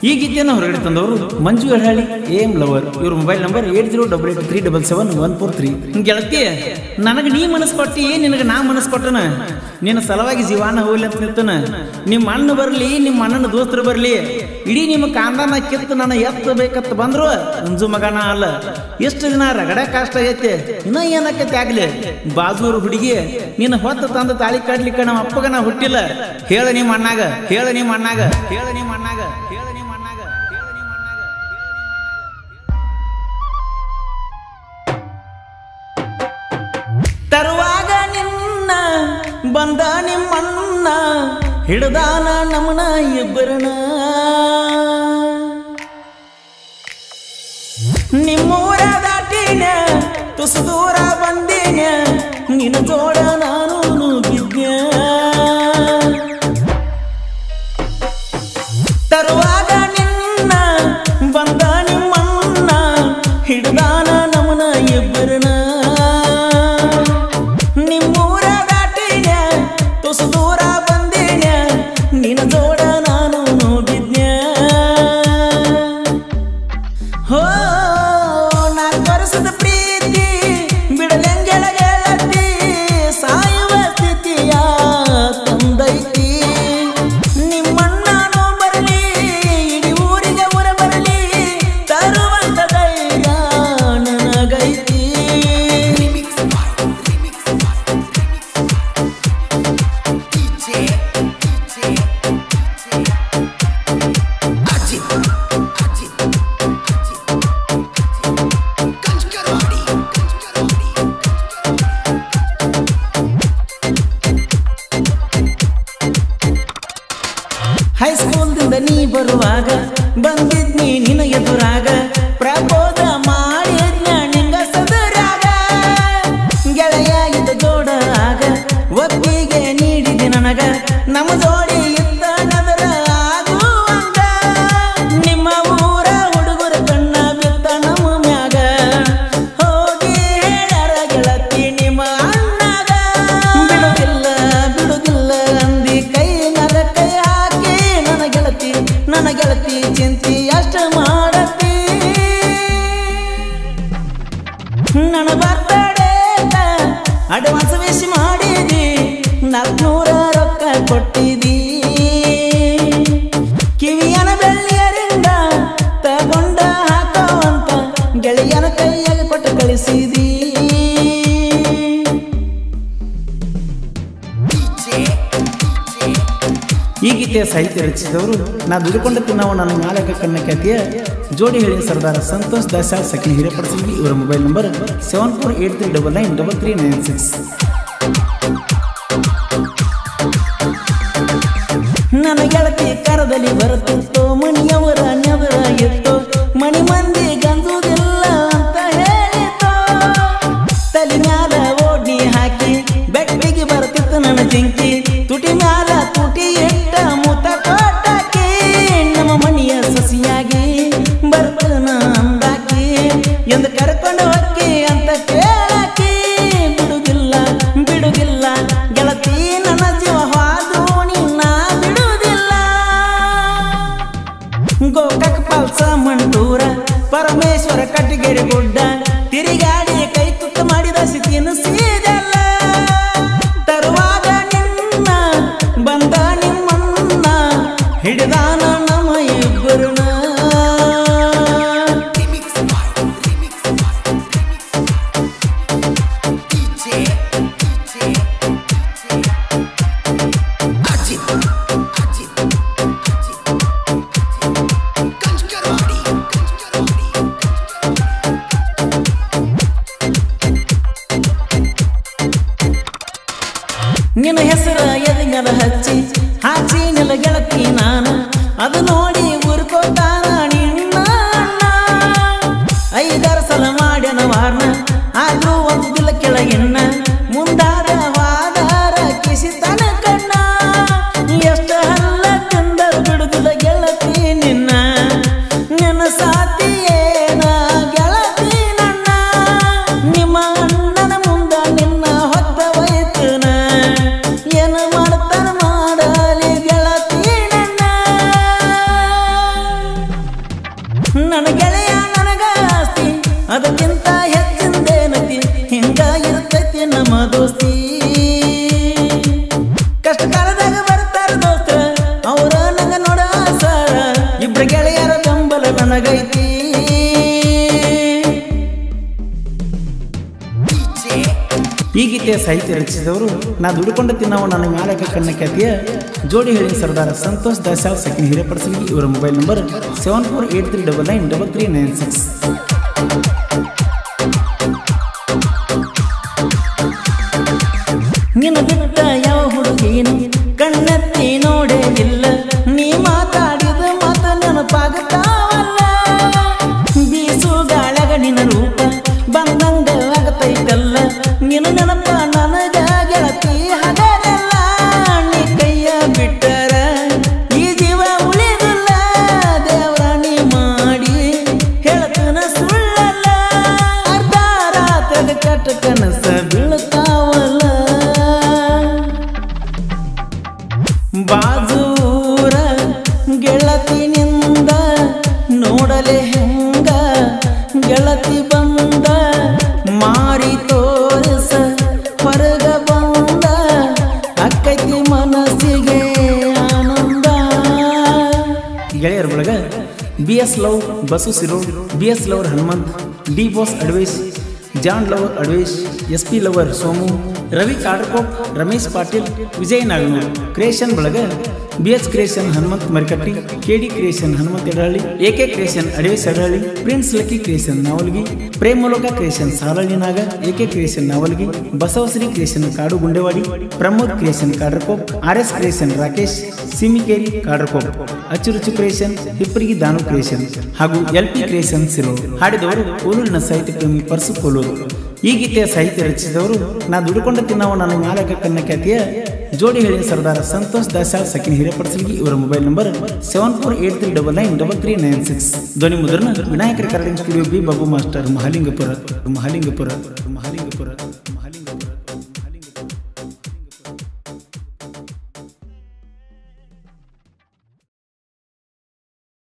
ಈ ಗೀತೆಯನ್ನು ಹೊರಗಡೆ ತಂದವರು ಮಂಜು ಎಡಹಳ್ಳಿ AM ಲವರ್. ಇವ್ರ ಮೊಬೈಲ್ ನಂಬರ್ 8088377143. ಗೆಳತಿ, ನನಗೆ ನೀ ಮನಸ್ಸು ಕೊಟ್ಟಿ, ನಿನಗೆ ನಾ ಮನಸ್ಸು ಕೊಟ್ಟನ. ನಿನ್ನ ಸಲುವಾಗಿ ಜೀವಾನ ಹೋಗ್ಲಿ ಅಂತ ನಿಂತನ. ನಿಮ್ಮ ಅಣ್ಣ ಬರಲಿ, ನಿಮ್ಮ ಅಣ್ಣನ ದೋಸ್ತರು ಬರಲಿ, ಇಡೀ ನಿಮ್ಮ ಕಾಂದಾನ ಕಿತ್ತು ನನ್ನ ಎತ್ತಬೇಕತ್ತ ಬಂದ್ರು ಅಂಜು ಮಗನ ಅಲ್ಲ. ಎಷ್ಟು ದಿನ ರಗಡ ಕಷ್ಟ ಆಗೈತೆ, ಇನ್ನ ಏನಕ್ಕೈತೆ ಆಗ್ಲಿ. ಬಾಜೂರು ಹುಡುಗಿ ನಿನ್ನ ಹೊತ್ತು ತಂದು ತಾಳಿ ಕಟ್ಲಿಕ್ಕೆ ನಮ್ಮ ಅಪ್ಪಗ ನಾ ಹುಟ್ಟಿಲ್ಲ. ಹೇಳ ನಿಮ್ಮ ಅಣ್ಣಾಗ, ಹೇಳ ನಿಮ್ಮ ಅಣ್ಣಾಗ, ಹೇಳ ನಿಮ್ಮ ಅಣ್ಣಾಗ, ಹೇಳ ನಿಮ್ಮ ಅಣ್ಣಾಗ, ಹೇಳ ನಿಮ್ಮ ಅಣ್ಣಾಗ. ತರುವಾಗ ನಿನ್ನ ಬಂದ ನಿಮ್ಮಣ್ಣ, ಹಿಡ್ದಾನ ನಮನ ಇಬ್ಬರನ. ನಿಮ್ಮೂರ ದಾಟಿನ ತುಸು ದೂರ ಬಂದಿನ, ನಿನ್ನ ಜೋಡ ನಾನು ನುಗ್ಗಿದ್ಯ. ತರುವಾಗ ನಿನ್ನ ಬಂದ ನಿಮ್ಮಣ್ಣ, ಹಿಡ್ದಾನ ನಮನ ಇಬ್ಬರನ. ನಿಮ್ಮೂರ ದಾಟಿನ ತುಸು ದೂರ ಬಂದಿನ, ನಿನ್ನ ಜೋಡ ನಾನು ನೋಡಿದ್ನ. ಹೋ ನಾನು ತೋರಿಸಿದ ಪ್ರೀತಿ ಬಿಡಲೆಂಗೆಳ ಗೆಳತಿ, ಸಾಯುವ ಸ್ಥಿತಿಯ ತಂದೈತಿ. ನಿಮ್ಮಣ್ಣನೂ ಬರಲಿ, ಇಡೀ ಊರಿಗೆ ಊರ ಬರಲಿ, ತರುವಂತ ಧೈರ್ಯ ನನಗೈತಿ. ಹೈಸ್ಕೂಲ್ದಿಂದ ನೀ ಬರುವಾಗ ಬಂದಿದ್ನಿ ನಿನ್ನ ಎದುರಾಗ, ಪ್ರಬೋಧ ಮಾಡಿದ್ನ ನಿಂಗ ಸದರಾಗ. ಗೆಳೆಯ ಇದ್ದ ಜೋಡ ಆಗ ಒಪ್ಪಿಗೆ ನೀಡಿದೆ ನನಗ, ನಮ್ಮ ಜೋಡಿ ಇದ್ದ ನದರ ಆಗುವಂಗ. ನಿಮ್ಮ ಊರ ಹುಡುಗರ ಕಣ್ಣ ಬಿತ್ತ ನಮ್ಮ ಮ್ಯಾಗ, ಹೋಗಿ ಹೇಳ್ಯಾರ ಗೆಳತಿ ನಿಮ್ಮ ಅಣ್ಣಾಗ. ಬಿಡುದಿಲ್ಲ ಬಿಡುದಿಲ್ಲ ಅಂದಿ ಕೈ ಮ್ಯಾಗ ಕೈ ಹಾಕಿ, ನನ್ನ ಗೆಳತಿ ಚಿಂತಿ ಅಷ್ಟ ಮಾಡತಿ. ನನ್ನ ಬರ್ತಡೇ ಅಡ್ವಾನ್ಸ್ ವಿಶ್ ಮಾಡಿದಿ, 400 ರೊಕ್ಕ ಕೊಟ್ಟಿದಿ. ಕಿವಿಯನ ಬೆಳ್ಳಿಯರಿಂದ ತಗೊಂಡ ಹಾಕೋವಂತ ಗೆಳೆಯನ ಕೈಯಾಗ ಕೊಟ್ಟು ಕಳಿಸಿದಿ. ಈ ಗೀತೆಯ ಸಾಹಿತ್ಯ ರಚಿಸಿದವರು ನಾ ದುಡಿಕೊಂಡ ತಿನ್ನವ ನನ್ನ ನಾಳಕ ಕಣ್ಣ ಖ್ಯಾತಿಯ ಜೋಡಿ ಹೇಳಿ ಸರ್ದಾರ ಸಂತೋಷ್ ದಾಸಾಳ್ ಸಖಿ ಹಿರೇಪಡಿಸಿದ್ವಿ. ಇವರ ಮೊಬೈಲ್ ನಂಬರ್ 7483993396. ನನ್ನ ಗೆಳತಿ ಕರದಲ್ಲಿ ಬರುತ್ತಿತ್ತು, ಮಣಿಯವರ ನೆವರ ಇತ್ತು, ಮಣಿ ಮಂದಿ ಗಂಜುದಿಲ್ಲ ಅಂತ ಹೇಳಿತ್ತು. ತಲೆ ಮ್ಯಾಲ ಓಡ್ನಿ ಹಾಕಿ ಬೆಟ್ಟಿಗೆ ಬರುತ್ತಿತ್ತು ನನ್ನ ಜಿಂಕಿ, ತುಟಿ ಮ್ಯಾಲ ತುಟಿ ಇಟ್ಟ ಮುತ ಕೊಟ್ಟಾಕಿ. ನಮ್ಮ ಮನೆಯ ಸಸಿಯಾಗಿ ಬರ್ತನ ಅಂದಾಕಿ, ಎಂದು ಕರ್ಕೊಂಡು ಹೋಗಿ ಅಂತ ಕೇಳಾಕಿ. ಬಿಡುದಿಲ್ಲ ಬಿಡುದಿಲ್ಲ ಗೆಳತಿ ನನ್ನ ಜೀವ ಹಾದು ನಿನ್ನ ಬಿಡುದಿಲ್ಲ. ಗೋಕಾಕ ಪಾಲ್ಸ ಮಂಟೂರ ಪರಮೇಶ್ವರ ಕಟ್ಟಿಗೆರೆ ಗುಡ್ಡ ತಿರುಗಾಡಿ ಕೈ ತುತ್ತ ಮಾಡಿದ ಸ್ಥಿತಿಯನ್ನು ಸೀದಲ್ಲ. ತರುವಾಗ ನಿನ್ನ ಬಂದ ನಿಮ್ಮಣ್ಣ, ಹಿಡಿದಾನ ನಮ್ಮ ಇಬ್ಬರನ. ನಿನ್ನ ಹೆಸರ ಎದೆಗಲ ಹಚ್ಚಿ ಹಾಚಿ ನಿಲ್ಲ ಗೆಳತಿ ನಾನು, ಅದು ನೋಡಿ ಉರ್ಕೋತಾನ ನಿನ್ನ ಅಣ್ಣ. 5-6 ಸಲ ಮಾಡ್ಯನ ವಾರ್ನ, ಆದ್ರೂ ಒಂದು ದಿಲ್ಲ ಕೆಳಗಿನ್ನ. ಮುಂದಾದ ವಾದಾರ ಕಿಸಿತನ ಕಣ್ಣ, ಎಷ್ಟು ಹಲ್ಲ ತಂದರು ಬಿಡುದಿಲ್ಲ ಗೆಳತಿ ನಿನ್ನ. ನಿನ್ನ ಸಾತಿಯೇನ ಗೆಳತಿ ನನ್ನ, ನಿಮ್ಮ ಅಣ್ಣನ ಮುಂದ ನಿನ್ನ ಹೊತ್ತ ವೈತನ. ಏನು ಮಾಡ್ತಾನ ಮಾಡಲಿ ಗೆಳತಿ ನನ್ನ. ಅದಕ್ಕಿಂತ ಹೆಚ್ಚಿಂದೇನತಿ ಹಿಂಗ ಇರ್ತೈತಿ ನಮ್ಮ ದೋಸ್ತಿ ಕಷ್ಟ ಕಾಲದಾಗ ಬರ್ತಾರ ದೋಸ್ತ ಅವರ ನಂಗ ನೋಡ ಸಾರ ಇಬ್ರ ಗೆಳೆಯರ ಬೆಂಬಲ ನನಗೈತಿ ಈ ಗೀತೆಯ ಸಾಹಿತ್ಯ ರಚಿಸಿದವರು ನಾ ದುಡುಕೊಂಡ ತಿನ್ನವ ನನ್ನ ಮ್ಯಾಲಕ ಕಣ್ಣ ಖ್ಯಾತಿಯ ಜೋಡಿ ಹೇಳಿನ ಸರ್ದಾರ ಸಂತೋಷ್ ದಾಸಾಳ್ ಸೆಕೆಂಡ್ ಹಿರೇಪಡಿಸಲಿ ಇವರ ಮೊಬೈಲ್ ನಂಬರ್ 7483993396 ನಿನ್ನ ಬಿಟ್ಟ ಯಾವ ಹುಡುಗೀನು ಕಣ್ಣತ್ತಿ ನೋಡೇ ಇಲ್ಲ ನೀ ಮಾತಾಡಿದ ಮಾತ ನೆನಪಾಗುತ್ತಾವಲ್ಲ ಬೀಸು ಗಾಳಗ ನಿನ್ನ ರೂಪ ಬಂದಂಗ ಆಗತೈತಲ್ಲ ನಿನ್ನ ನೆನಪ ನನಗ ಗೆಳತಿ ಹಗಲೆಲ್ಲ ನೀ ಕೈಯ ಬಿಟ್ಟರ ಈ ಜೀವ ಉಳಿದಿಲ್ಲ ದೇವರಾಣಿ ಮಾಡಿ ಹೇಳ್ತನ ಸುಳ್ಳಲ್ಲ ಅರ್ಧ ರಾತ್ರಿ ಕಟ್ಟ ಕನಸ ಬೀಳ್ತಾವಲ್ಲ ಬಾಜೂರ ಗೆಳತಿನಿಂದ ನೋಡಲೆ ಹೆಂಗ ಗೆಳತಿ ಬಂದ ಮಾರಿ ತೋರಿಸ ಹೊರಗ ಬಂದ ಅಕ್ಕೈತಿ ಮನಸ್ಸಿಗೆ ಆನಂದ ಗೆಳೆಯರ ಒಳಗ BS love Basu Sirod BS lover Hanumant D boss advice John lover advice SP lover Somu Ravi Kadkop Ramesh Patil Vijay Naganur creation ಬಳಗ BH creation Hanumant Marikatti KD creation Hanumant Edahalli AK creation advice Edahalli prince lucky creation Navalgi Premaloka creation ಸಾರಳಿನಾಗ AK creation Navalgi Basavashri creation ಕಾಡು Gundewadi Pramod creation Kadrakop RS creation Rakesh Simikeri Kadrakop ಅಚ್ಚುರುಚು ಕ್ರಿಯೇಷನ್ ಹಿಪ್ಪರಿಗಿ ದಾನು ಕ್ರಿಯೇಷನ್ ಹಾಗೂ LP creation zero ಹಾಡಿದವರು ಕೋಲೂರಿನ ಸಾಹಿತ್ಯ ಪ್ರೇಮಿ purse Kolur ಈ ಗೀತೆಯ ಸಾಹಿತ್ಯ ರಚಿಸಿದವರು ನಾ ದುಡುಕೊಂಡ ತಿನ್ನವ ನನ್ನ ಮ್ಯಾಲಕ ಕಣ್ಣ ಖ್ಯಾತಿಯ ಜೋಡಿ ಹೇಳಿನ ಸರ್ದಾರ ಸಂತೋಷ್ ದಾಸಾಳ್ ಸೆಕೆಂಡ್ ಹಿರೇಪಡಿಸಲಿ ಇವರ ಮೊಬೈಲ್ ನಂಬರ್ 7483993396 ಧ್ವನಿ ಮುದ್ರಣ Vinayaka recording studio B Babu master Mahalingapura